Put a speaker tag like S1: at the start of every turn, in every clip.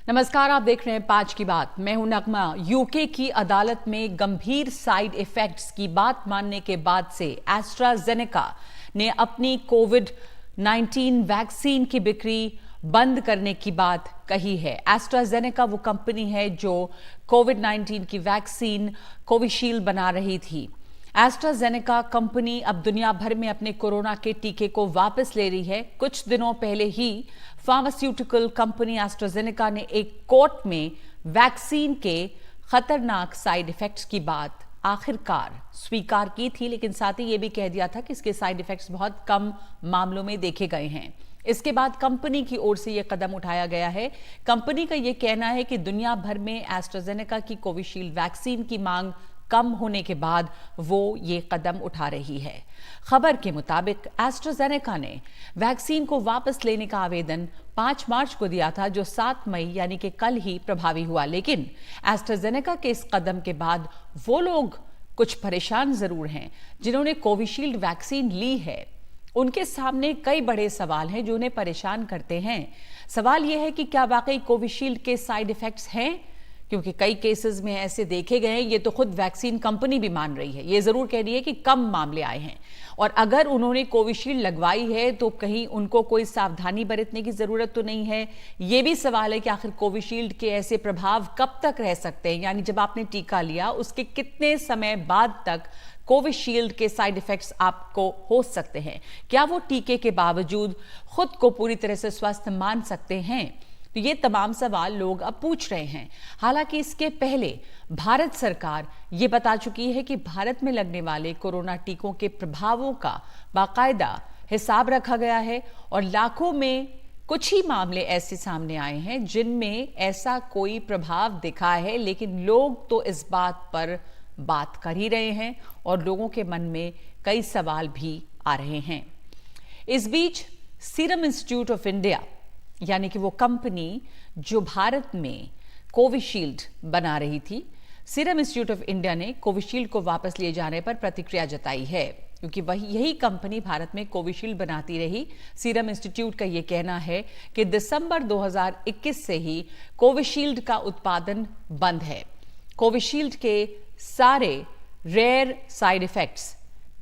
S1: नमस्कार, आप देख रहे हैं 5 की बात। मैं हूं नगमा। यूके की अदालत में गंभीर साइड इफेक्ट्स की बात मानने के बाद से एस्ट्राजेनेका ने अपनी कोविड-19 वैक्सीन की बिक्री बंद करने की बात कही है। एस्ट्राजेनेका वो कंपनी है जो कोविड-19 की वैक्सीन कोविशील्ड बना रही थी। एस्ट्राजेनेका कंपनी अब दुनिया भर में अपने कोरोना के टीके को वापस ले रही है। कुछ दिनों पहले ही फार्मास्यूटिकल कंपनी एस्ट्राजेनेका ने एक कोर्ट में वैक्सीन के खतरनाक साइड इफेक्ट्स की बात आखिरकार स्वीकार की थी, लेकिन साथ ही यह भी कह दिया था कि इसके साइड इफेक्ट्स बहुत कम मामलों में देखे गए हैं। इसके बाद कंपनी की ओर से यह कदम उठाया गया है। कंपनी का यह कहना है कि दुनिया भर में एस्ट्राजेनेका की कोविशील्ड वैक्सीन की मांग कम होने के बाद वो ये कदम उठा रही है। खबर के मुताबिक एस्ट्राजेनेका ने वैक्सीन को वापस लेने का आवेदन 5 मार्च को दिया था, जो 7 मई यानी कि कल ही प्रभावी हुआ। लेकिन एस्ट्राजेनेका के इस कदम के बाद वो लोग कुछ परेशान जरूर हैं जिन्होंने कोविशील्ड वैक्सीन ली है। उनके सामने कई बड़े सवाल हैं जो उन्हें परेशान करते हैं। सवाल यह है कि क्या वाकई कोविशील्ड के साइड इफेक्ट्स हैं, क्योंकि कई केसेस में ऐसे देखे गए हैं। ये तो खुद वैक्सीन कंपनी भी मान रही है, ये जरूर कह रही है कि कम मामले आए हैं। और अगर उन्होंने कोविशील्ड लगवाई है तो कहीं उनको कोई सावधानी बरतने की जरूरत तो नहीं है। ये भी सवाल है कि आखिर कोविशील्ड के ऐसे प्रभाव कब तक रह सकते हैं, यानी जब आपने टीका लिया उसके कितने समय बाद तक कोविशील्ड के साइड इफेक्ट्स आपको हो सकते हैं। क्या वो टीके के बावजूद खुद को पूरी तरह से स्वस्थ मान सकते हैं? तो ये तमाम सवाल लोग अब पूछ रहे हैं। हालांकि इसके पहले भारत सरकार ये बता चुकी है कि भारत में लगने वाले कोरोना टीकों के प्रभावों का बाकायदा हिसाब रखा गया है और लाखों में कुछ ही मामले ऐसे सामने आए हैं जिनमें ऐसा कोई प्रभाव दिखा है, लेकिन लोग तो इस बात पर बात कर ही रहे हैं और लोगों के मन में कई सवाल भी आ रहे हैं। इस बीच सीरम इंस्टीट्यूट ऑफ इंडिया यानी कि वो कंपनी जो भारत में कोविशील्ड बना रही थी, सीरम इंस्टीट्यूट ऑफ इंडिया ने कोविशील्ड को वापस लिए जाने पर प्रतिक्रिया जताई है, क्योंकि यही कंपनी भारत में कोविशील्ड बनाती रही। सीरम इंस्टीट्यूट का ये कहना है कि दिसंबर 2021 से ही कोविशील्ड का उत्पादन बंद है। कोविशील्ड के सारे रेयर साइड इफेक्ट्स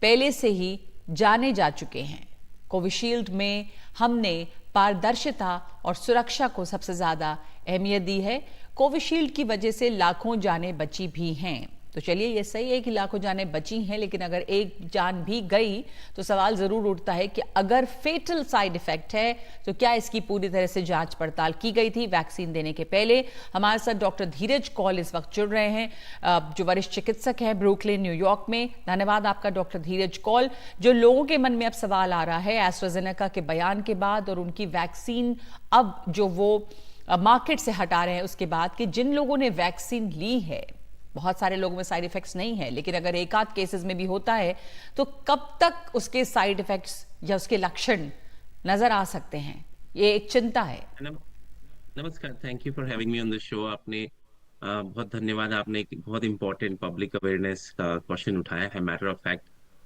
S1: पहले से ही जाने जा चुके हैं। कोविशील्ड में हमने पारदर्शिता और सुरक्षा को सबसे ज्यादा अहमियत दी है। कोविशील्ड की वजह से लाखों जानें बची भी हैं। तो चलिए, ये सही है कि लाखों जानें बची हैं, लेकिन अगर एक जान भी गई तो सवाल जरूर उठता है कि अगर फेटल साइड इफेक्ट है तो क्या इसकी पूरी तरह से जांच पड़ताल की गई थी वैक्सीन देने के पहले? हमारे साथ डॉक्टर धीरज कौल इस वक्त जुड़ रहे हैं, जो वरिष्ठ चिकित्सक हैं ब्रुकलिन, न्यूयॉर्क में। धन्यवाद आपका डॉक्टर धीरज कौल। जो लोगों के मन में अब सवाल आ रहा है एस्ट्राजेनेका के बयान के बाद और उनकी वैक्सीन अब जो वो मार्केट से हटा रहे हैं उसके बाद, कि जिन लोगों ने वैक्सीन ली है, बहुत सारे लोगों में साइड इफेक्ट्स नहीं है, लेकिन अगर एक आध केसेस में भी होता है तो कब तक उसके साइड इफेक्ट्स या उसके लक्षण नजर आ सकते हैं, ये एक चिंता है।
S2: नमस्कार, thank you for having me on the show. आपने बहुत धन्यवाद। आपने एक बहुत इंपॉर्टेंट पब्लिक अवेयरनेस का क्वेश्चन उठाया है। मैटर ऑफ फैक्ट,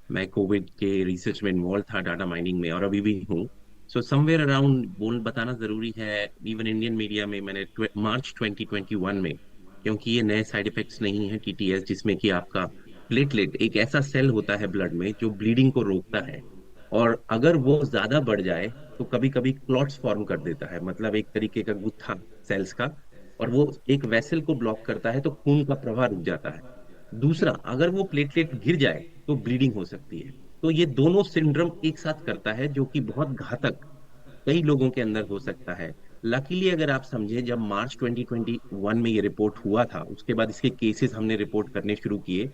S2: मैं कोविड के रिसर्च में इन्वॉल्व था, डाटा माइनिंग में, और अभी भी हूँ। सो समवेयर अराउंड बताना जरूरी है। इवन इंडियन मीडिया में मैंने मार्च 2021 में, क्योंकि ये नए साइड इफेक्ट्स नहीं है टीटीएस, जिसमें कि आपका प्लेटलेट एक ऐसा सेल होता है ब्लड में जो ब्लीडिंग को रोकता है, और अगर वो ज्यादा बढ़ जाए तो कभी कभी क्लॉट्स फॉर्म कर देता है, मतलब एक तरीके का गुत्था सेल्स का, और वो एक वेसल को ब्लॉक करता है तो खून का प्रवाह रुक जाता है। दूसरा, अगर वो प्लेटलेट गिर जाए तो ब्लीडिंग हो सकती है। तो ये दोनों सिंड्रोम एक साथ करता है, जो कि बहुत घातक कई लोगों के अंदर हो सकता है। लकीली अगर आप समझे, जब मार्च 2021 में ये रिपोर्ट हुआ था, उसके बाद इसके केसेस हमने रिपोर्ट करने शुरू किए,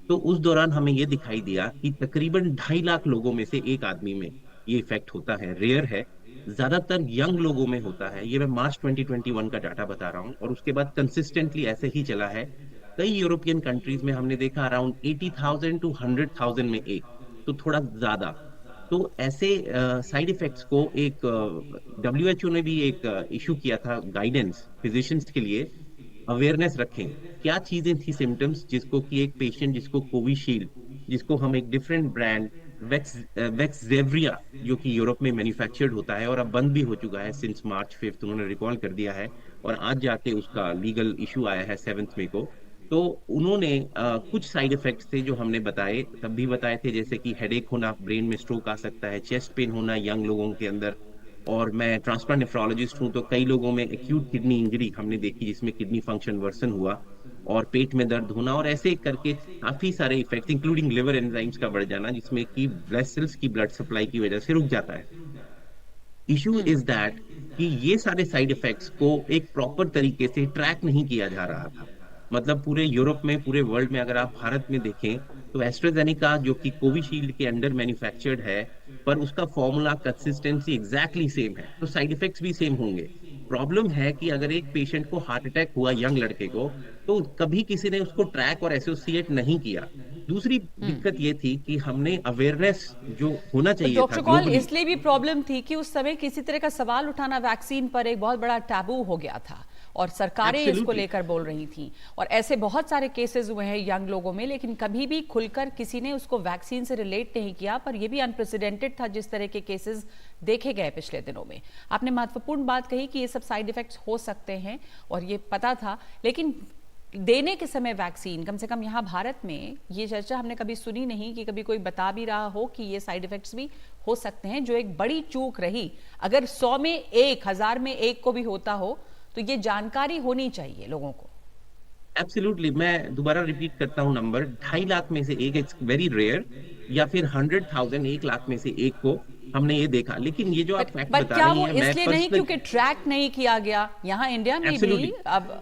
S2: तो उस दौरान हमें ये दिखाई दिया कि तकरीबन 2.5 लाख लोगों में से एक आदमी में ये इफेक्ट होता है। रेयर है, ज्यादातर यंग लोगों में होता है। ये मैं मार्च 2021 का डाटा बता रहा हूँ, और उसके बाद कंसिस्टेंटली ऐसे ही चला है। कई यूरोपियन कंट्रीज में हमने देखा अराउंड 80,000 टू 100,000 में एक, तो थोड़ा ज्यादा। तो ऐसे साइड इफेक्ट्स को एक डब्ल्यूएचओ ने भी एक इशू किया था गाइडेंस फिजिशियंस के लिए, अवेयरनेस रखें क्या चीजें थी सिम्टम्स, जिसको कि एक पेशेंट जिसको कोविशील्ड, जिसको हम एक डिफरेंट ब्रांड वेक्सजेवरिया, जो कि यूरोप में मैन्युफैक्चर्ड होता है और अब बंद भी हो चुका है सिंस मार्च 5, उन्होंने रिकॉल कर दिया है, और आज जाके उसका लीगल इशू आया है 7 मई को। तो उन्होंने कुछ साइड इफेक्ट्स थे जो हमने बताए, तब भी बताए थे, जैसे कि हेडेक होना, ब्रेन में स्ट्रोक आ सकता है, चेस्ट पेन होना यंग लोगों के अंदर। और मैं ट्रांसप्लांट नेफ्रोलॉजिस्ट हूं, तो कई लोगों में एक्यूट किडनी इंजरी हमने देखी जिसमें किडनी फंक्शन वर्सन हुआ और पेट में दर्द होना, और ऐसे करके काफी सारे इफेक्ट्स इंक्लूडिंग लिवर एंजाइम्स का बढ़ जाना, जिसमें कि वेसल्स की ब्लड सप्लाई की वजह से रुक जाता है। Issue
S1: hmm.
S2: इज दैट कि ये सारे साइड इफेक्ट्स को एक प्रॉपर तरीके से ट्रैक नहीं किया जा रहा था। मतलब पूरे यूरोप में, पूरे वर्ल्ड में, अगर आप भारत में देखें तो एस्ट्राजेनेका जो कि कोविशील्ड के अंडर मैन्युफैक्चर्ड है, पर उसका फॉर्मूला कंसिस्टेंसी एग्जैक्टली सेम है, तो साइड इफेक्ट्स भी सेम होंगे। प्रॉब्लम है कि अगर एक पेशेंट को हार्ट अटैक हुआ, यंग लड़के को, तो कभी किसी ने उसको ट्रैक और एसोसिएट नहीं किया। दूसरी
S1: हम्म।
S2: दिक्कत ये थी कि हमने अवेयरनेस जो होना
S1: और
S2: चाहिए था
S1: डॉक्टर कॉल
S2: ग्लोबली।
S1: इसलिए भी प्रॉब्लम थी कि उस समय किसी तरह का सवाल उठाना वैक्सीन पर एक बहुत बड़ा टैबू हो गया था और सरकारें इसको
S2: एब्सोल्युटली।
S1: लेकर बोल रही थी। और ऐसे बहुत सारे केसेस हुए हैं यंग लोगों में, लेकिन कभी भी खुलकर किसी ने उसको वैक्सीन से रिलेट नहीं किया। पर यह भी अनप्रेसिडेंटेड था जिस तरह के केसेस देखे गए पिछले दिनों में। आपने महत्वपूर्ण बात कही कि ये सब साइड इफेक्ट्स हो सकते हैं और ये पता था, लेकिन देने के समय वैक्सीन, कम से कम यहाँ भारत में ये चर्चा हमने कभी सुनी नहीं कि कभी कोई बता भी रहा हो कि ये साइड इफेक्ट्स भी हो सकते हैं, जो एक बड़ी चूक रही। अगर 100 में 1, 1000 में 1 को भी होता हो तो ये जानकारी होनी चाहिए लोगों को।
S2: एब्सोल्युटली, मैं दोबारा रिपीट करता हूँ नंबर, 2.5 लाख में से एक, इट्स वेरी रेयर, या फिर 100,000, 1 लाख में से एक को हमने ये देखा। लेकिन ये जो आप फैक्ट
S1: बट
S2: बता
S1: क्या
S2: रही
S1: वो
S2: हैं, मैं
S1: इसलिए नहीं
S2: पर्सनल,
S1: क्योंकि ट्रैक नहीं किया गया? यहाँ इंडिया में भी
S2: एब्सोल्युटली,
S1: अब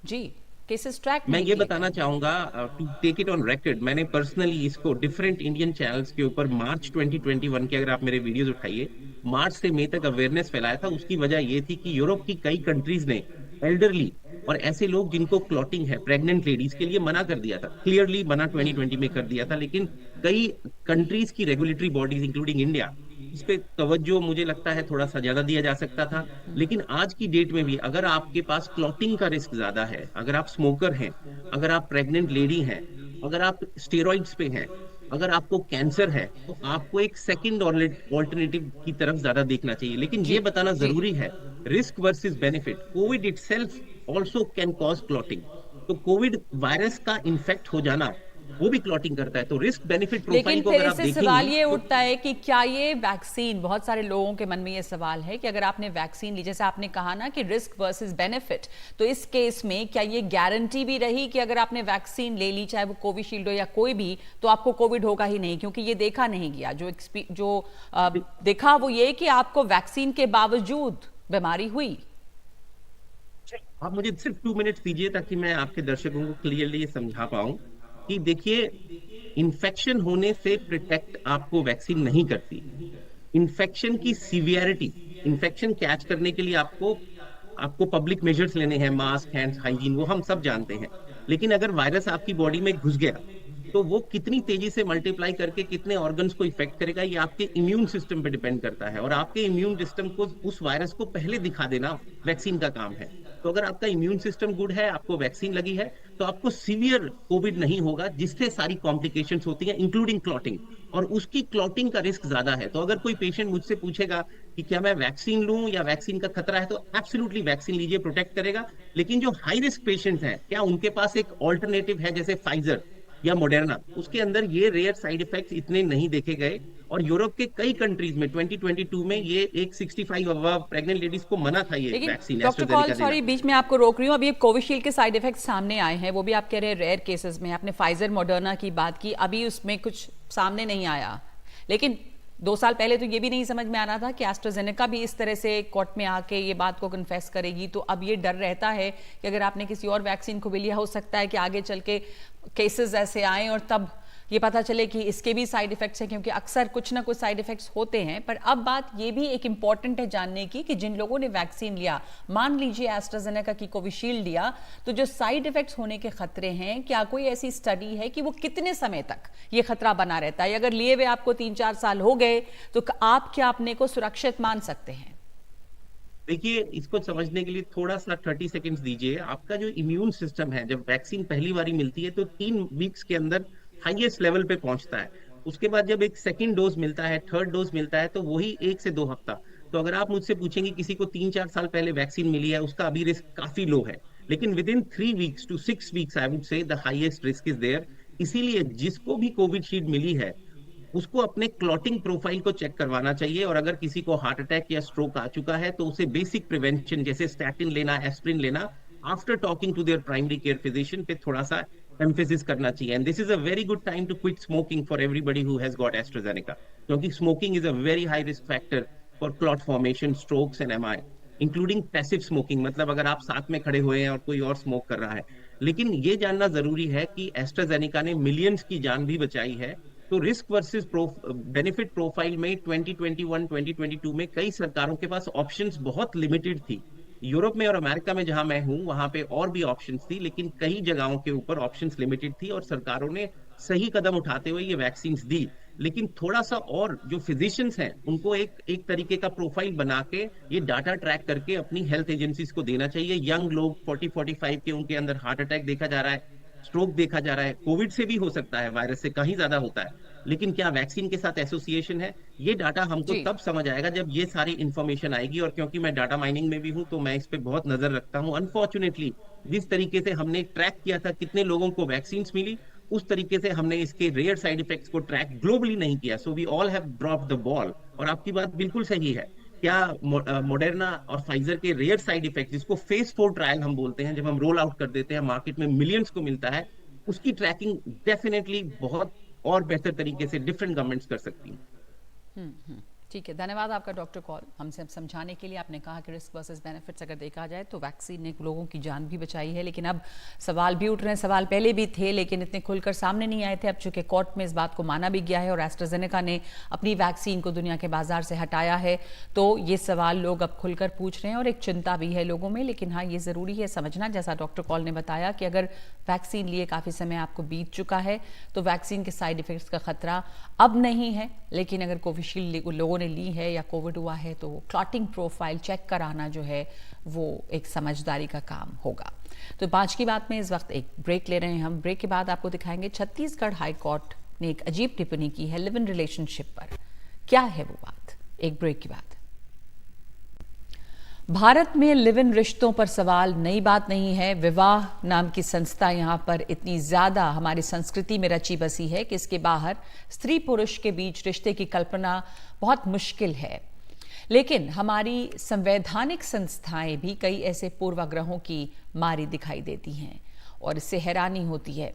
S1: जी केसेस ट्रैक
S2: मैं
S1: नहीं
S2: ये
S1: किए
S2: बताना
S1: गए।
S2: चाहूंगा, to take it on record, मैंने पर्सनली इसको डिफरेंट इंडियन चैनल्स के ऊपर मार्च 2021 के, अगर आप मेरे वीडियोस उठाइए, मार्च से मई तक अवेयरनेस फैलाया था। उसकी वजह ये थी कि यूरोप की कई कंट्रीज ने एल्डरली और ऐसे लोग जिनको क्लॉटिंग है, प्रेग्नेंट लेडीज के लिए मना कर दिया था, क्लियरली मना 2020 में कर दिया था। लेकिन कई कंट्रीज की रेगुलेटरी बॉडीज इंक्लूडिंग इंडिया, इस पे तवज्जो मुझे लगता है थोड़ा सा ज्यादा दिया जा सकता था। लेकिन आज की डेट में भी अगर आपके पास क्लॉटिंग का रिस्क ज्यादा है, अगर आप स्मोकर हैं, अगर आप प्रेग्नेंट लेडी हैं, अगर आप स्टेरॉइड्स पे हैं, अगर आपको कैंसर है, तो आपको एक सेकंड ऑल्टरनेटिव की तरफ ज्यादा देखना चाहिए। लेकिन
S1: जी
S2: ये बताना
S1: जी।
S2: जरूरी है, risk versus benefit, Covid itself also can cause clotting. तो कोविड वायरस का इन्फेक्ट हो जाना वो भी क्लॉटिंग करता है। तो रिस्क बेनिफिट
S1: लेकिन
S2: प्रोफाइल को
S1: फिर
S2: अगर आप
S1: इससे सवाल
S2: देखेंगी
S1: ये
S2: तो
S1: उठता है कि क्या ये वैक्सीन, बहुत सारे लोगों के मन में ये सवाल है कि अगर आपने वैक्सीन ली, जैसे आपने कहा ना कि रिस्क वर्सेस बेनिफिट, तो इस केस में क्या ये गारंटी भी रही कि अगर आपने वैक्सीन ले ली, चाहे वो कोविशील्ड हो या कोई भी, तो आपको कोविड होगा ही नहीं? क्योंकि ये देखा नहीं गया, देखा वो ये कि आपको वैक्सीन के बावजूद बीमारी हुई।
S2: आप मुझे सिर्फ 2 मिनट दीजिए ताकि मैं आपके दर्शकों को क्लियरली ये समझा पाऊं कि देखिए, इन्फेक्शन होने से प्रोटेक्ट आपको वैक्सीन नहीं करती। इन्फेक्शन की सीवियरिटी, इन्फेक्शन कैच करने के लिए आपको आपको पब्लिक मेजर्स लेने हैं, मास्क, हैंड्स, हाइजीन, वो हम सब जानते हैं। लेकिन अगर वायरस आपकी बॉडी में घुस गया तो वो कितनी तेजी से मल्टीप्लाई करके कितने ऑर्गन्स को इफेक्ट करेगा, ये आपके इम्यून सिस्टम पे डिपेंड करता है। और आपके इम्यून सिस्टम को उस वायरस को पहले दिखा देना वैक्सीन का काम है। तो अगर आपका इम्यून सिस्टम गुड है, आपको वैक्सीन लगी है, तो आपको सीवियर कोविड नहीं होगा, जिससे सारी कॉम्प्लिकेशंस होती हैं इंक्लूडिंग क्लॉटिंग, और उसकी क्लॉटिंग का रिस्क ज्यादा है। तो अगर कोई पेशेंट मुझसे पूछेगा कि क्या मैं वैक्सीन लूं या वैक्सीन का खतरा है, तो एब्सोल्युटली वैक्सीन लीजिए, प्रोटेक्ट करेगा। लेकिन जो हाई रिस्क पेशेंट्स हैं, क्या उनके पास एक ऑल्टरनेटिव है जैसे फाइजर या मोडेर्ना, उसके अंदर ये रेयर साइड इफेक्ट्स इतने नहीं देखे गए। और यूरोप के कई कंट्रीज में 2022 में ये एक 65 अबव प्रेग्नेंट लेडीज को मना था ये
S1: लेकिन
S2: वैक्सीन
S1: डॉक्टर कॉल,
S2: एस्ट्राजेनेका देना।
S1: सॉरी बीच में आपको रोक रही हूँ, अभी कोविशील्ड के साइड इफेक्ट्स सामने आए हैं, वो भी आप कह रहे हैं रेयर केसेस में। आपने फाइजर मॉडर्ना की बात की, अभी उसमें कुछ सामने नहीं आया। लेकिन 2 साल पहले तो ये भी नहीं समझ में आ रहा था कि एस्ट्राजेनेका भी इस तरह से कोर्ट में आके ये बात को कन्फेस करेगी। तो अब ये डर रहता है कि अगर आपने किसी और वैक्सीन को भी लिया, हो सकता है कि आगे चल के केसेस ऐसे आए और तब ये पता चले कि इसके भी साइड इफेक्ट्स हैं, क्योंकि अक्सर कुछ ना कुछ साइड इफेक्ट्स होते हैं। पर अब बात ये भी एक इंपॉर्टेंट है जानने की कि जिन लोगों ने वैक्सीन लिया, मान लीजिए एस्ट्राजेनेका की कोविशील्ड लिया, तो जो साइड इफेक्ट्स होने के खतरे हैं, क्या कोई ऐसी स्टडी है कि वो कितने समय तक ये खतरा बना रहता है? अगर लिए हुए आपको 3-4 साल हो गए तो आप क्या अपने को सुरक्षित मान सकते हैं?
S2: देखिए, इसको समझने के लिए थोड़ा सा 30 सेकेंड्स दीजिए। आपका जो इम्यून सिस्टम है, जब वैक्सीन पहली बारी मिलती है तो 3 वीक्स के अंदर हाईएस्ट लेवल पे पहुंचता है। उसके बाद जब एक सेकंड डोज मिलता है, थर्ड डोज मिलता है, तो वही 1 से 2 हफ्ता। तो अगर आप मुझसे पूछेंगे किसी को 3-4 साल पहले वैक्सीन मिली है, उसका अभी रिस्क काफी लो है, लेकिन within 3 weeks to 6 weeks I would say the highest risk is there. इसीलिए जिसको भी कोविशील्ड मिली है उसको अपने क्लॉटिंग प्रोफाइल को चेक करवाना चाहिए, और अगर किसी को हार्ट अटैक या स्ट्रोक आ चुका है तो उसे बेसिक प्रिवेंशन जैसे स्टैटिन लेना, एस्प्रिन लेना, after talking to their primary care physician पे थोड़ा सा एम्फेसिस करना चाहिए। And this is a very good time to quit smoking for everybody who has got AstraZeneca, क्योंकि smoking is a very high risk factor for clot formation, strokes and MI, including passive smoking, मतलब अगर आप साथ में खड़े हुए हैं और कोई और स्मोक कर रहा है। लेकिन ये जानना जरूरी है कि एस्ट्राजेनेका ने मिलियंस की जान भी बचाई है। तो रिस्क वर्सेस बेनिफिट प्रोफाइल में 2021 2022 में कई सरकारों के पास ऑप्शंस बहुत लिमिटेड थी। यूरोप में और अमेरिका में जहां मैं हूं वहां पे और भी ऑप्शंस थी, लेकिन कई जगहों के ऊपर ऑप्शंस लिमिटेड थी और सरकारों ने सही कदम उठाते हुए ये वैक्सीन दी। लेकिन थोड़ा सा और जो फिजिशियंस हैं उनको एक एक तरीके का प्रोफाइल बना के ये डाटा ट्रैक करके अपनी हेल्थ एजेंसीज को देना चाहिए। यंग लोग 40-45 के, उनके अंदर हार्ट अटैक देखा जा रहा है, स्ट्रोक देखा जा रहा है, कोविड से भी हो सकता है, वायरस से कहीं ज्यादा होता है, लेकिन क्या वैक्सीन के साथ एसोसिएशन है? ये डाटा हमको
S1: जी।
S2: तब समझ आएगा जब ये सारी इंफॉर्मेशन आएगी। और क्योंकि मैं डाटा माइनिंग में भी हूं तो मैं इस पे बहुत नजर रखता हूं। अनफॉर्चुनेटली जिस तरीके से हमने ट्रैक किया था कितने लोगों को वैक्सीन मिली, उस तरीके से हमने इसके रेयर साइड इफेक्ट्स को ट्रैक ग्लोबली नहीं किया। So we all have drop the ball. और आपकी बात बिल्कुल सही है, क्या मोडर्ना और फाइजर के रेयर साइड इफेक्ट, जिसको फेज 4 ट्रायल हम बोलते हैं, जब हम रोल आउट कर देते हैं मार्केट में मिलियंस को मिलता है, उसकी ट्रैकिंग डेफिनेटली बहुत और बेहतर तरीके से डिफरेंट गवर्नमेंट्स कर सकती हैं।
S1: ठीक है, धन्यवाद आपका डॉक्टर कॉल हमसे अब समझाने के लिए। आपने कहा कि रिस्क वर्सेस बेनिफिट्स अगर देखा जाए तो वैक्सीन ने लोगों की जान भी बचाई है, लेकिन अब सवाल भी उठ रहे हैं। सवाल पहले भी थे लेकिन इतने खुलकर सामने नहीं आए थे। अब चूंकि कोर्ट में इस बात को माना भी गया है और एस्ट्राजेनेका ने अपनी वैक्सीन को दुनिया के बाजार से हटाया है, तो ये सवाल लोग अब खुलकर पूछ रहे हैं और एक चिंता भी है लोगों में। लेकिन हाँ, ये ज़रूरी है समझना, जैसा डॉक्टर कॉल ने बताया, कि अगर वैक्सीन लिए काफ़ी समय आपको बीत चुका है तो वैक्सीन के साइड इफेक्ट्स का खतरा अब नहीं है। लेकिन अगर कोविशील्ड लोगों ने ली है या कोविड हुआ है तो क्लॉटिंग प्रोफाइल चेक कराना जो है वो एक समझदारी का काम होगा। तो 5 की बात में इस वक्त एक ब्रेक ले रहे हैं हम। ब्रेक के बाद आपको दिखाएंगे छत्तीसगढ़ हाई कोर्ट ने एक अजीब टिप्पणी की है लिव इन रिलेशनशिप पर। क्या है वो बात, एक ब्रेक की बात। भारत में लिव इन रिश्तों पर सवाल नई बात नहीं है। विवाह नाम की संस्था यहाँ पर इतनी ज्यादा हमारी संस्कृति में रची बसी है कि इसके बाहर स्त्री पुरुष के बीच रिश्ते की कल्पना बहुत मुश्किल है। लेकिन हमारी संवैधानिक संस्थाएं भी कई ऐसे पूर्वाग्रहों की मारी दिखाई देती हैं और इससे हैरानी होती है।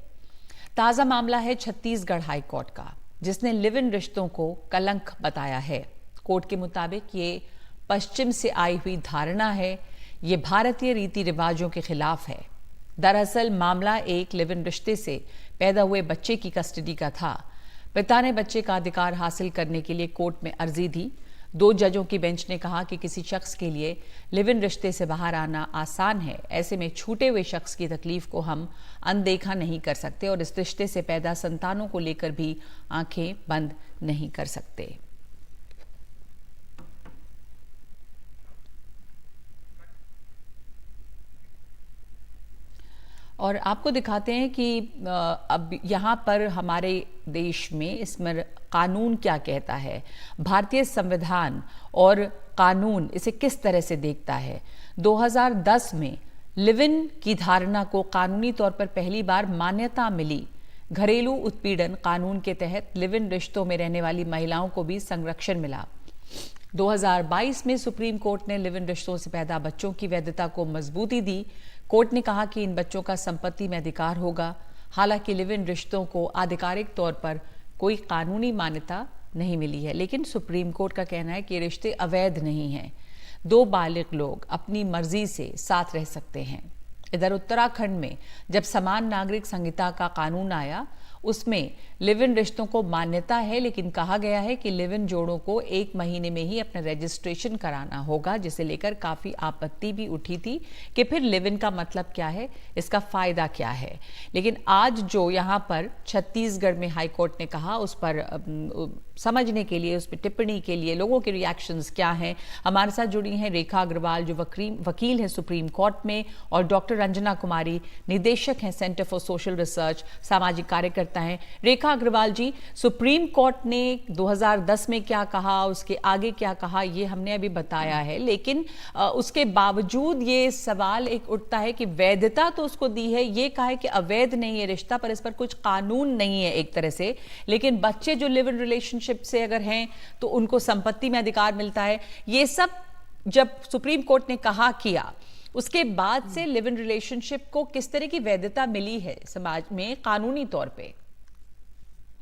S1: ताजा मामला है छत्तीसगढ़ हाई कोर्ट का, जिसने लिव इन रिश्तों को कलंक बताया है। कोर्ट के मुताबिक ये पश्चिम से आई हुई धारणा है, ये भारतीय रीति रिवाजों के खिलाफ है। दरअसल मामला एक लिव इन रिश्ते से पैदा हुए बच्चे की कस्टडी का था। पिता ने बच्चे का अधिकार हासिल करने के लिए कोर्ट में अर्जी दी। 2 जजों की बेंच ने कहा कि किसी शख्स के लिए लिव इन रिश्ते से बाहर आना आसान है, ऐसे में छूटे हुए शख्स की तकलीफ को हम अनदेखा नहीं कर सकते और इस रिश्ते से पैदा संतानों को लेकर भी आंखें बंद नहीं कर सकते। और आपको दिखाते हैं कि अब यहाँ पर हमारे देश में इसमें कानून क्या कहता है, भारतीय संविधान और कानून इसे किस तरह से देखता है। 2010 में लिव इन की धारणा को कानूनी तौर पर पहली बार मान्यता मिली। घरेलू उत्पीड़न कानून के तहत लिव इन रिश्तों में रहने वाली महिलाओं को भी संरक्षण मिला। 2022 में सुप्रीम कोर्ट ने लिव इन रिश्तों से पैदा बच्चों की वैधता को मजबूती दी। कोर्ट ने कहा कि इन बच्चों का संपत्ति में अधिकार होगा। हालांकि लिव इन रिश्तों को आधिकारिक तौर पर कोई कानूनी मान्यता नहीं मिली है, लेकिन सुप्रीम कोर्ट का कहना है कि रिश्ते अवैध नहीं हैं। 2 बालिग लोग अपनी मर्जी से साथ रह सकते हैं। इधर उत्तराखंड में जब समान नागरिक संहिता का कानून आया, उसमें लिव इन रिश्तों को मान्यता है, लेकिन कहा गया है कि लिव इन जोड़ों को 1 महीने में ही अपना रजिस्ट्रेशन कराना होगा, जिसे लेकर काफी आपत्ति भी उठी थी कि फिर लिव इन का मतलब क्या है, इसका फायदा क्या है। लेकिन आज जो यहाँ पर छत्तीसगढ़ में हाई कोर्ट ने कहा, उस पर समझने के लिए, उस पर टिप्पणी के लिए लोगों के रिएक्शंस क्या हैं, हमारे साथ जुड़ी हैं रेखा अग्रवाल जो वकील है सुप्रीम कोर्ट में, और डॉक्टर रंजना कुमारी निदेशक हैं सेंटर फॉर सोशल रिसर्च, सामाजिक कार्यकर्ता करता है। रेखा अग्रवाल जी, सुप्रीम कोर्ट ने 2010 में क्या कहा, उसके आगे क्या कहा, ये हमने अभी बताया है, लेकिन उसके बावजूद ये सवाल एक उठता है कि वैधता तो उसको दी है, ये कहा है कि अवैध नहीं है रिश्ता, पर इस पर कुछ कानून नहीं है एक तरह से। लेकिन बच्चे जो लिव इन रिलेशनशिप से अगर हैं तो उनको संपत्ति में अधिकार मिलता है। ये सब जब सुप्रीम कोर्ट ने कहा किया, उसके बाद से लिव इन रिलेशनशिप को किस तरह की वैधता मिली है समाज में कानूनी तौर पे?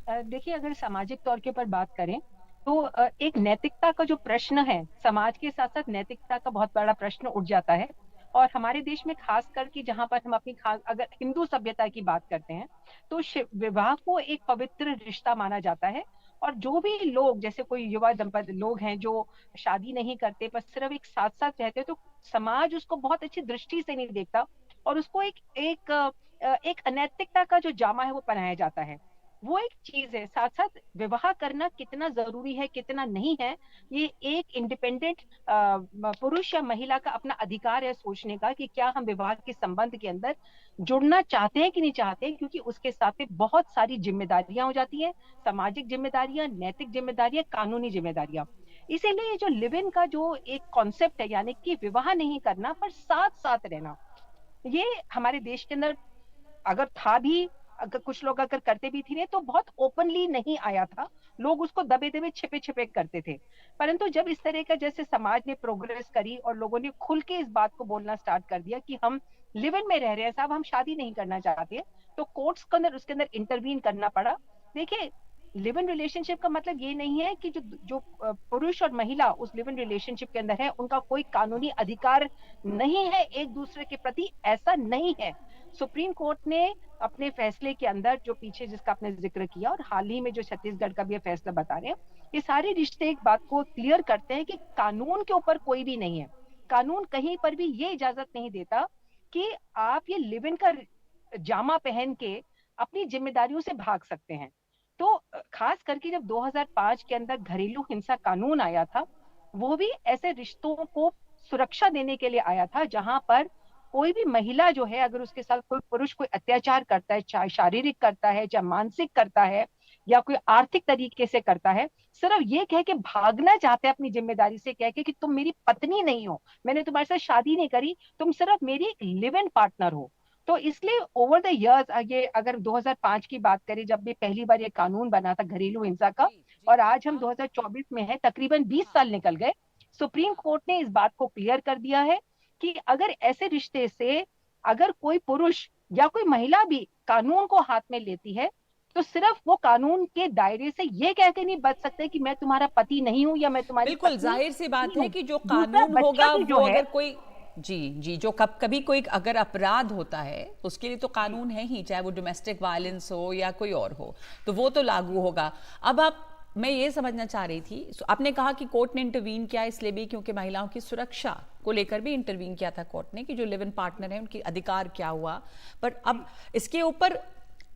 S3: देखिए, अगर सामाजिक तौर के ऊपर बात करें तो एक नैतिकता का जो प्रश्न है, समाज के साथ साथ नैतिकता का बहुत बड़ा प्रश्न उठ जाता है। और हमारे देश में खास करके जहां पर हम अपनी खास अगर हिंदू सभ्यता की बात करते हैं तो विवाह को एक पवित्र रिश्ता माना जाता है। और जो भी लोग, जैसे कोई युवा दंपति लोग हैं जो शादी नहीं करते पर सिर्फ एक साथ साथ रहते हैं, तो समाज उसको बहुत अच्छी दृष्टि से नहीं देखता और उसको एक अनैतिकता का जो जामा है वो पहनाया जाता है। वो एक चीज है। साथ साथ विवाह करना कितना जरूरी है कितना नहीं है, ये एक इंडिपेंडेंट पुरुष या महिला का अपना अधिकार है सोचने का कि क्या हम विवाह के संबंध के अंदर जुड़ना चाहते हैं कि नहीं चाहते, क्योंकि उसके साथ में बहुत सारी जिम्मेदारियां हो जाती है, सामाजिक जिम्मेदारियां, नैतिक जिम्मेदारियां, कानूनी जिम्मेदारियां। इसीलिए जो लिव इन का जो एक कॉन्सेप्ट है, यानी कि विवाह नहीं करना पर साथ साथ रहना, ये हमारे देश के अंदर अगर था भी, अगर कुछ लोग अगर करते भी थे तो बहुत ओपनली नहीं आया था, लोग उसको दबे दबे छिपे छिपे करते थे। परंतु जब इस तरह का जैसे समाज ने प्रोग्रेस करी और लोगों ने खुल के इस बात को बोलना स्टार्ट कर दिया कि हम लिव इन में रह रहे हैं साहब, हम शादी नहीं करना चाहते हैं, तो कोर्ट्स के अंदर उसके अंदर इंटरवीन करना पड़ा। देखिए, लिव इन रिलेशनशिप का मतलब ये नहीं है कि जो जो पुरुष और महिला उस लिव इन रिलेशनशिप के अंदर है उनका कोई कानूनी अधिकार नहीं है एक दूसरे के प्रति, ऐसा नहीं है। सुप्रीम कोर्ट ने अपने फैसले के अंदर जो पीछे जिसका आपने जिक्र किया और हाल ही में जो छत्तीसगढ़ का भी ये फैसला बता रहे हैं, ये सारे रिश्ते एक बात को क्लियर करते हैं कि कानून के ऊपर कोई भी नहीं है। कानून कहीं पर भी ये इजाजत नहीं देता कि आप ये लिव इन का जामा पहन के अपनी जिम्मेदारियों से भाग सकते हैं। तो खास करके जब 2005 के अंदर घरेलू हिंसा कानून आया था, वो भी ऐसे रिश्तों को सुरक्षा देने के लिए आया था जहां पर कोई भी महिला जो है, अगर उसके साथ कोई पुरुष कोई अत्याचार करता है, चाहे शारीरिक करता है चाहे मानसिक करता है या कोई आर्थिक तरीके से करता है, सिर्फ ये कह के भागना चाहते हैं अपनी जिम्मेदारी से, कह के कि तुम मेरी पत्नी नहीं हो, मैंने तुम्हारे साथ शादी नहीं करी, तुम सिर्फ मेरी एक लिव इन पार्टनर हो। तो इसलिए ओवर द इयर्स, ये अगर 2005 की बात करें जब भी पहली बार ये कानून बना था घरेलू हिंसा का, और आज हम 2024 में है, तकरीबन 20 साल निकल गए, सुप्रीम कोर्ट ने इस बात को क्लियर कर दिया है कि अगर ऐसे रिश्ते से अगर कोई पुरुष या कोई महिला भी कानून को हाथ में लेती है तो सिर्फ वो कानून के दायरे से ये कह के नहीं बच सकते कि मैं तुम्हारा पति नहीं हूं या मैं तुम्हारी
S1: बिल्कुल
S3: पत्नी
S1: जाहिर सी बात
S3: नहीं
S1: है
S3: हूं।
S1: कि जो
S3: दूसरा
S1: कानून होगा
S3: बच्चा भी जो
S1: वो
S3: है,
S1: अगर कोई जी जी जो कभी कोई अगर अपराध होता है उसके लिए तो कानून है ही, चाहे वो डोमेस्टिक वायलेंस हो या कोई और हो, तो वो तो लागू होगा। अब आप, मैं ये समझना चाह रही थी, आपने कहा कि कोर्ट ने इंटरवीन किया इसलिए भी क्योंकि महिलाओं की सुरक्षा को लेकर भी इंटरवीन किया था कोर्ट ने कि जो लिव इन पार्टनर है उनकी अधिकार क्या हुआ। पर अब इसके ऊपर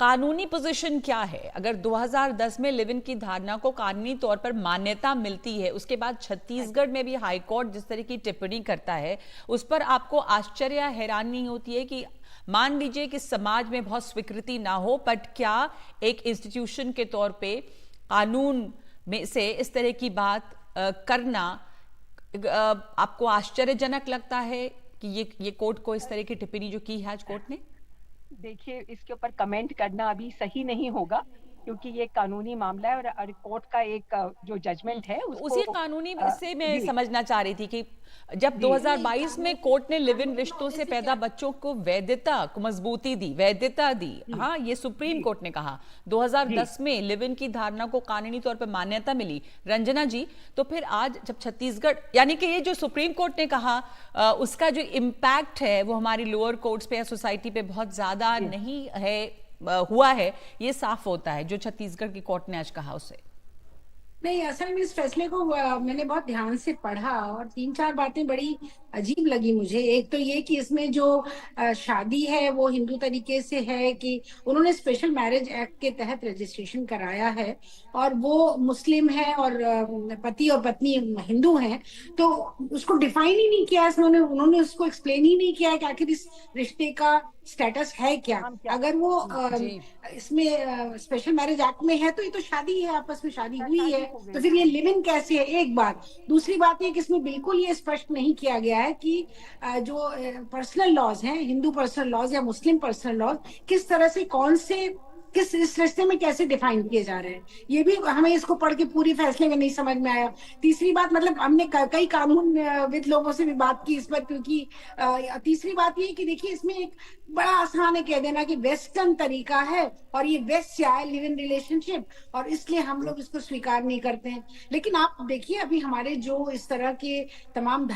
S1: कानूनी पोजीशन क्या है? अगर 2010 में लिव इन की धारणा को कानूनी तौर पर मान्यता मिलती है, उसके बाद छत्तीसगढ़ में भी हाई कोर्ट जिस तरह की टिप्पणी करता है, उस पर आपको आश्चर्य या हैरानी नहीं होती है कि मान लीजिए कि समाज में बहुत स्वीकृति ना हो, बट क्या एक इंस्टीट्यूशन के तौर पे कानून में से इस तरह की बात करना आपको आश्चर्यजनक लगता है कि ये कोर्ट को इस तरह की टिप्पणी जो की है आज कोर्ट ने?
S3: देखिए, इसके ऊपर कमेंट करना अभी सही नहीं होगा क्योंकि ये कानूनी मामला है और कोर्ट का एक जो जजमेंट है उसको
S1: उसी कानूनी से मैं
S3: जी
S1: समझना चाह रही थी कि जब 2022 में कोर्ट ने लिव इन रिश्तों से पैदा बच्चों को वैधता को मजबूती दी, वैधता दी, हाँ ये सुप्रीम कोर्ट ने कहा, 2010 में लिव इन की धारणा को कानूनी तौर पर मान्यता मिली, रंजना जी, तो फिर आज जब छत्तीसगढ़, यानी कि ये जो सुप्रीम कोर्ट ने कहा उसका जो इम्पैक्ट है वो हमारी लोअर कोर्ट्स पे या सोसाइटी पे बहुत ज्यादा नहीं है हुआ है, ये साफ होता है जो छत्तीसगढ़ की कोर्ट ने आज कहा उसे।
S4: नहीं, असल में इस फैसले को मैंने बहुत ध्यान से पढ़ा और 3-4 बातें बड़ी अजीब लगी मुझे। एक तो ये कि इसमें जो शादी है वो हिंदू तरीके से है कि उन्होंने स्पेशल मैरिज एक्ट के तहत रजिस्ट्रेशन कराया है, और वो मुस्लिम है और पति और पत्नी हिंदू हैं, तो उसको डिफाइन ही नहीं किया इसमें, उन्होंने उसको एक्सप्लेन ही नहीं किया है कि आखिर इस रिश्ते का स्टेटस है क्या। अगर वो इसमें स्पेशल मैरिज एक्ट में है तो ये तो शादी है, आपस में शादी हुई है, तो फिर ये लिव इन कैसे है, एक बात। दूसरी बात ये कि इसमें बिल्कुल ये स्पष्ट नहीं किया गया है कि जो पर्सनल लॉज हैं, हिंदू पर्सनल लॉज या मुस्लिम पर्सनल लॉज, किस तरह से कौन से किस इस रिश्ते में कैसे डिफाइन किए जा रहे हैं, ये भी हमें इसको पढ़ के पूरी फैसले में नहीं समझ में आया। तीसरी बात, मतलब हमने कई कानून विद लोगों से भी बात की इस पर, क्योंकि तीसरी बात ये कि देखिए इसमें एक बड़ा आसान है कह देना कि वेस्टर्न तरीका है और ये वेस्ट से आए लिव इन रिलेशनशिप, और इसलिए हम लोग इसको स्वीकार नहीं करते हैं। लेकिन आप देखिए अभी हमारे जो इस तरह के तमाम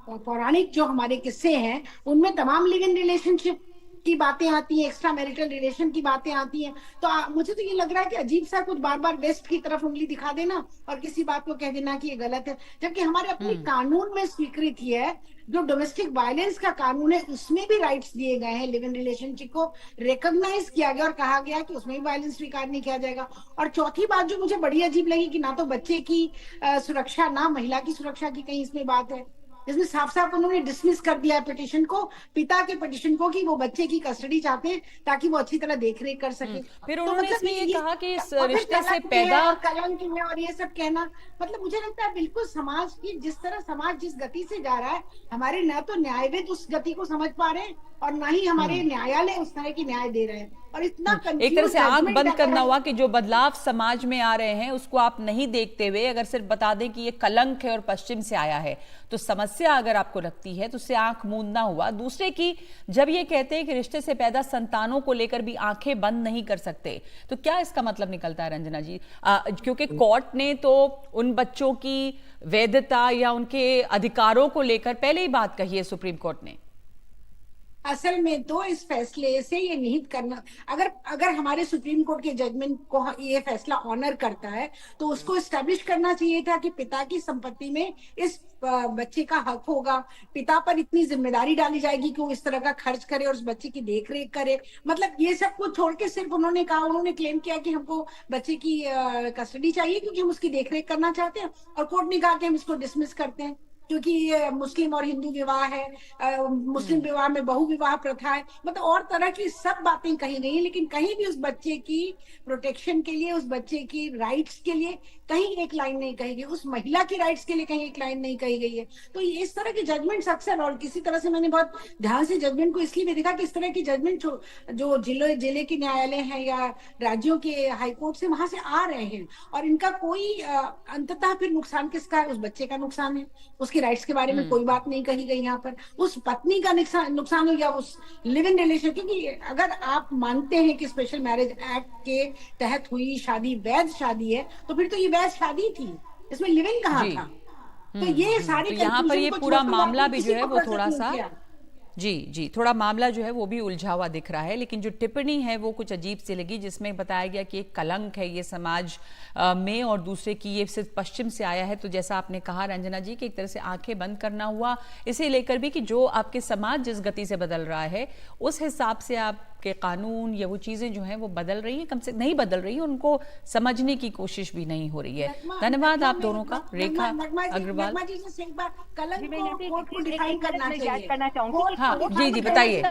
S4: पौराणिक जो हमारे किस्से हैं उनमें तमाम लिव इन रिलेशनशिप की बातें आती हैं, एक्स्ट्रा मैरिटल रिलेशन की बातें आती हैं। तो मुझे तो ये लग रहा है कि अजीब सा कुछ बार बार वेस्ट की तरफ उंगली दिखा देना और किसी बात को कह देना कि ये गलत है, जबकि हमारे अपने कानून में स्वीकृति है, जो डोमेस्टिक वायलेंस का कानून है उसमें भी राइट्स दिए गए हैं, लिव इन रिलेशनशिप को रिकॉग्नाइज किया गया और कहा गया कि उसमें भी वायलेंस स्वीकार नहीं किया जाएगा। और चौथी बात जो मुझे बड़ी अजीब लगी कि ना तो बच्चे की सुरक्षा, ना महिला की सुरक्षा की कहीं इसमें बात है। इसमें साफ साफ उन्होंने डिसमिस कर दिया है पिटिशन को, पिता के पिटिशन को, कि वो बच्चे की कस्टडी चाहते हैं ताकि वो अच्छी तरह देख रेख कर सके।
S1: फिर उन्होंने तो इसमें ये कहा कि इस रिश्ते से पैदा
S4: कलंक है और ये सब कहना, मतलब मुझे लगता है बिल्कुल समाज की जिस तरह समाज जिस गति से जा रहा है, हमारे न तो न्यायविद उस गति को समझ पा रहे हैं और ना ही हमारे न्यायालय उस तरह की न्याय दे रहे हैं। और इतना
S1: एक तरह से आंख बंद करना हुआ कि जो बदलाव समाज में आ रहे हैं उसको आप नहीं देखते हुए अगर सिर्फ बता दें कि ये कलंक है और पश्चिम से आया है, तो समस्या अगर आपको लगती है तो उससे आंख मूंदना हुआ। दूसरे की जब ये कहते हैं कि रिश्ते से पैदा संतानों को लेकर भी आंखें बंद नहीं कर सकते, तो क्या इसका मतलब निकलता है रंजना जी? क्योंकि कोर्ट ने तो उन बच्चों की वैधता या उनके अधिकारों को लेकर पहले ही बात कही है सुप्रीम कोर्ट ने।
S4: असल में तो इस फैसले से ये निहित करना, अगर हमारे सुप्रीम कोर्ट के जजमेंट को ये फैसला ऑनर करता है तो उसको एस्टेब्लिश करना चाहिए था कि पिता की संपत्ति में इस बच्चे का हक होगा, पिता पर इतनी जिम्मेदारी डाली जाएगी कि वो इस तरह का खर्च करे और उस बच्चे की देख रेख करे। मतलब ये सब कुछ छोड़ के सिर्फ उन्होंने क्लेम किया कि हमको बच्चे की कस्टडी चाहिए क्योंकि हम उसकी देख रेख करना चाहते हैं, और कोर्ट ने कहा कि हम इसको डिसमिस करते हैं क्योंकि ये मुस्लिम और हिंदू विवाह है, मुस्लिम विवाह में बहु विवाह प्रथा है, मतलब और तरह की सब बातें कही गई है, लेकिन कहीं भी उस बच्चे की प्रोटेक्शन के लिए, उस बच्चे की राइट्स के लिए कहीं एक लाइन नहीं कही गई, उस महिला की राइट्स के लिए कहीं एक लाइन नहीं कही गई है। तो इस तरह के जजमेंट्स अक्सर, और किसी तरह से मैंने बहुत ध्यान से जजमेंट को इसलिए भी देखा कि इस तरह की जजमेंट जो जिले के न्यायालय हैं या राज्यों के हाईकोर्ट से वहां से आ रहे हैं, और इनका कोई अंततः फिर नुकसान किसका है? उस बच्चे का नुकसान है, उसकी राइट्स के बारे में कोई बात नहीं कही गई यहाँ पर, उस पत्नी का नुकसान हो गया, उस लिव इन रिलेशन। क्योंकि अगर आप मानते हैं कि स्पेशल मैरिज एक्ट के तहत हुई शादी वैध शादी है, तो फिर तो ये वैध शादी थी, इसमें लिव इन कहाँ था? तो ये सारी
S1: तो यहाँ पर ये पूरा मामला भी जो है वो थोड़ा सा जी थोड़ा मामला जो है वो भी उलझा हुआ दिख रहा है। लेकिन जो टिप्पणी है वो कुछ अजीब सी लगी, जिसमें बताया गया कि एक कलंक है ये समाज में, और दूसरे की ये सिर्फ पश्चिम से आया है। तो जैसा आपने कहा रंजना जी कि एक तरह से आंखें बंद करना हुआ इसे लेकर भी कि जो आपके समाज जिस गति से बदल रहा है उस हिसाब से आपके कानून या वो चीजें जो हैं वो बदल रही हैं, कम से नहीं बदल रही है, उनको समझने की कोशिश भी नहीं हो रही है। धन्यवाद आप दोनों का। रेखा अग्रवाल जी बताइए।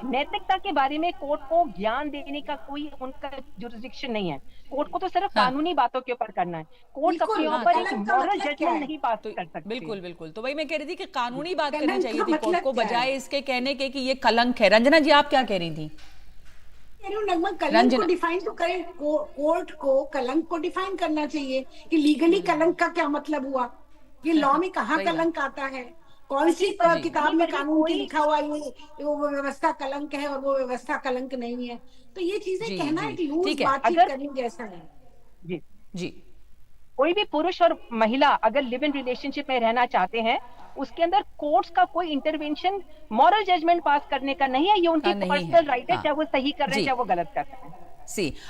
S3: नैतिकता के बारे में कोर्ट को ज्ञान देने का कोई उनका जुरिस्डिक्शन नहीं है, कोर्ट को तो सिर्फ कानूनी बातों के ऊपर करना है, कोर्ट अपने ऊपर एक मॉरल जजमेंट नहीं पास कर सकती।
S1: बिल्कुल तो वही मैं कह रही थी कि कानूनी बात करनी चाहिए थी कोर्ट को, बजाय इसके कहने के कि ये कलंक है। रंजना जी आप क्या कह रही थी?
S4: कलंक को डिफाइन तो करें, कोर्ट को कलंक को डिफाइन करना चाहिए कि लीगली कलंक का क्या मतलब हुआ, ये लॉ में कहाँ कलंक आता है, कौन सी किताब में कानून की लिखा हुआ ये वो व्यवस्था कलंक है और वो व्यवस्था कलंक नहीं है। तो ये चीजें कहना एक लूज बातचीत करने जैसा है।
S1: जी
S3: कोई भी पुरुष और महिला अगर लिव इन रिलेशनशिप में रहना चाहते हैं, उसके अंदर कोर्ट्स का कोई इंटरवेंशन मॉरल जजमेंट पास करने का नहीं है, ये उनकी पर्सनल राइट है, चाहे वो सही कर रहे हैं चाहे वो गलत कर रहे हैं।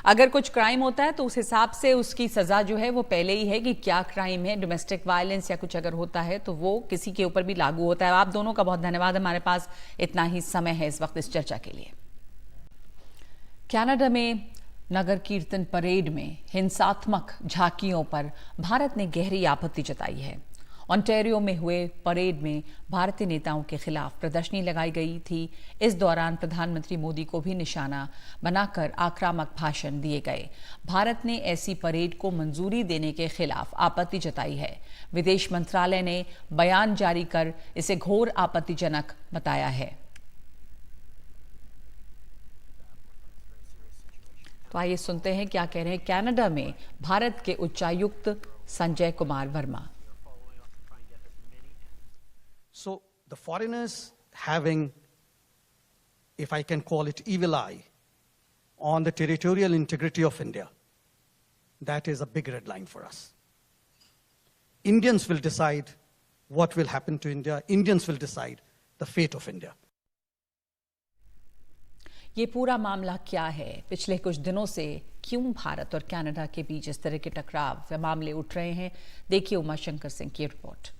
S1: अगर कुछ क्राइम होता है तो उस हिसाब से उसकी सजा जो है वो पहले ही है कि क्या क्राइम है, डोमेस्टिक वायलेंस या कुछ अगर होता है तो वो किसी के ऊपर भी लागू होता है। आप दोनों का बहुत धन्यवाद। हमारे पास इतना ही समय है इस वक्त इस चर्चा के लिए। कनाडा में नगर कीर्तन परेड में हिंसात्मक झांकियों पर भारत ने गहरी आपत्ति जताई है। ओंटारियो में हुए परेड में भारतीय नेताओं के खिलाफ प्रदर्शनी लगाई गई थी। इस दौरान प्रधानमंत्री मोदी को भी निशाना बनाकर आक्रामक भाषण दिए गए। भारत ने ऐसी परेड को मंजूरी देने के खिलाफ आपत्ति जताई है। विदेश मंत्रालय ने बयान जारी कर इसे घोर आपत्तिजनक बताया है। तो आइए सुनते हैं क्या कह रहे हैं कनाडा में भारत के उच्चायुक्त Sanjay Kumar Verma.
S5: So the foreigners having, if I can call it, evil eye on the territorial integrity of India, that is a big red line for us. Indians will decide what will happen to India. Indians will decide the fate of India.
S1: ये पूरा मामला क्या है? पिछले कुछ दिनों से क्यों भारत और कनाडा के बीच इस तरह के टकराव व मामले उठ रहे हैं? देखिए उमाशंकर सिंह की रिपोर्ट।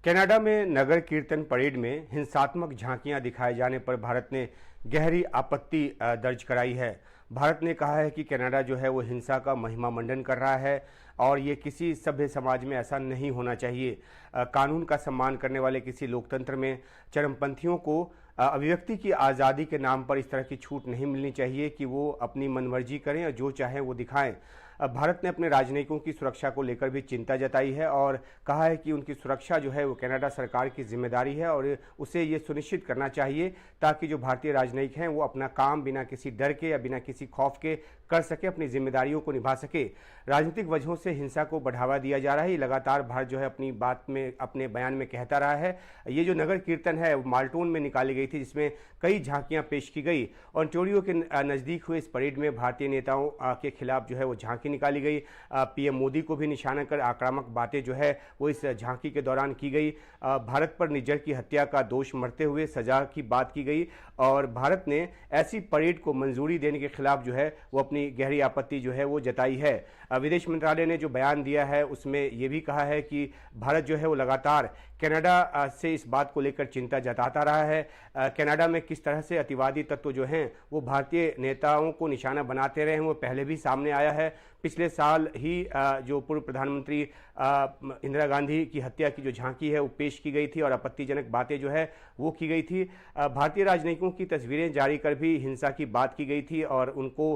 S6: कनाडा में नगर कीर्तन परेड में हिंसात्मक झांकियां दिखाए जाने पर भारत ने गहरी आपत्ति दर्ज कराई है। भारत ने कहा है कि कनाडा जो है वो हिंसा का महिमा मंडन कर रहा है और ये किसी सभ्य समाज में ऐसा नहीं होना चाहिए। कानून का सम्मान करने वाले किसी लोकतंत्र में चरमपंथियों को अभिव्यक्ति की आज़ादी के नाम पर इस तरह की छूट नहीं मिलनी चाहिए कि वो अपनी मनमर्जी करें और जो चाहें वो दिखाएं। भारत ने अपने राजनयिकों की सुरक्षा को लेकर भी चिंता जताई है और कहा है कि उनकी सुरक्षा जो है वो कनाडा सरकार की जिम्मेदारी है और उसे ये सुनिश्चित करना चाहिए ताकि जो भारतीय राजनयिक हैं वो अपना काम बिना किसी डर के या बिना किसी खौफ के कर सके, अपनी जिम्मेदारियों को निभा सके। राजनीतिक वजहों से हिंसा को बढ़ावा दिया जा रहा है, ये लगातार भारत जो है अपनी बात में, अपने बयान में कहता रहा है। ये जो नगर कीर्तन है वो माल्टोन में निकाली गई थी जिसमें कई झांकियां पेश की गई। ओंटारियो के नज़दीक हुए इस परेड में भारतीय नेताओं के खिलाफ जो है वो झांकी निकाली गई। पीएम मोदी को भी निशाना कर आक्रामक बातें जो है वो इस झांकी के दौरान की गई। भारत पर निज्जर की हत्या का दोष मरते हुए सजा की बात की गई और भारत ने ऐसी परेड को मंजूरी देने के खिलाफ जो है वो अपनी गहरी आपत्ति जो है वो जताई है। विदेश मंत्रालय ने जो बयान दिया है उसमें ये भी कहा है कि भारत जो है वो लगातार कनाडा से इस बात को लेकर चिंता जताता रहा है। कनाडा में किस तरह से अतिवादी तत्व जो हैं वो भारतीय नेताओं को निशाना बनाते रहे हैं वो पहले भी सामने आया है। पिछले साल ही जो पूर्व प्रधानमंत्री इंदिरा गांधी की हत्या की जो झांकी है वो पेश की गई थी और आपत्तिजनक बातें जो है वो की गई थी। भारतीय राजनयिकों की तस्वीरें जारी कर भी हिंसा की बात की गई थी और उनको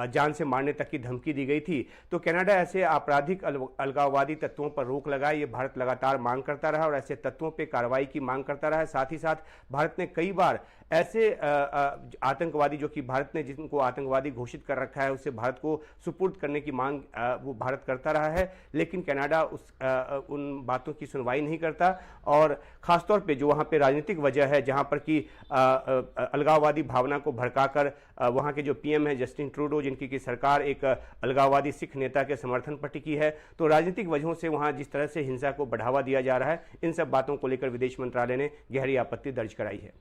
S6: जान से मारने तक की धमकी दी गई थी। तो कनाडा ऐसे आपराधिक अलगाववादी तत्वों पर रोक लगाए, ये भारत लगातार मांग करता रहा और ऐसे तत्वों पर कार्रवाई की मांग करता रहा। साथ ही साथ भारत ने कई बार ऐसे आतंकवादी जो कि भारत ने जिनको आतंकवादी घोषित कर रखा है उससे भारत को सुपुर्द करने की मांग वो भारत करता रहा है, लेकिन कनाडा उन बातों की सुनवाई नहीं करता। और खासतौर पे जो वहाँ पे राजनीतिक वजह है जहाँ पर कि अलगाववादी भावना को भड़काकर वहाँ के जो पीएम है जस्टिन ट्रूडो, जिनकी की सरकार एक अलगाववादी सिख नेता के समर्थन पर टिकी है, तो राजनीतिक वजहों से वहाँ जिस तरह से हिंसा को बढ़ावा दिया जा रहा है, इन सब बातों को लेकर विदेश मंत्रालय ने गहरी आपत्ति दर्ज कराई है।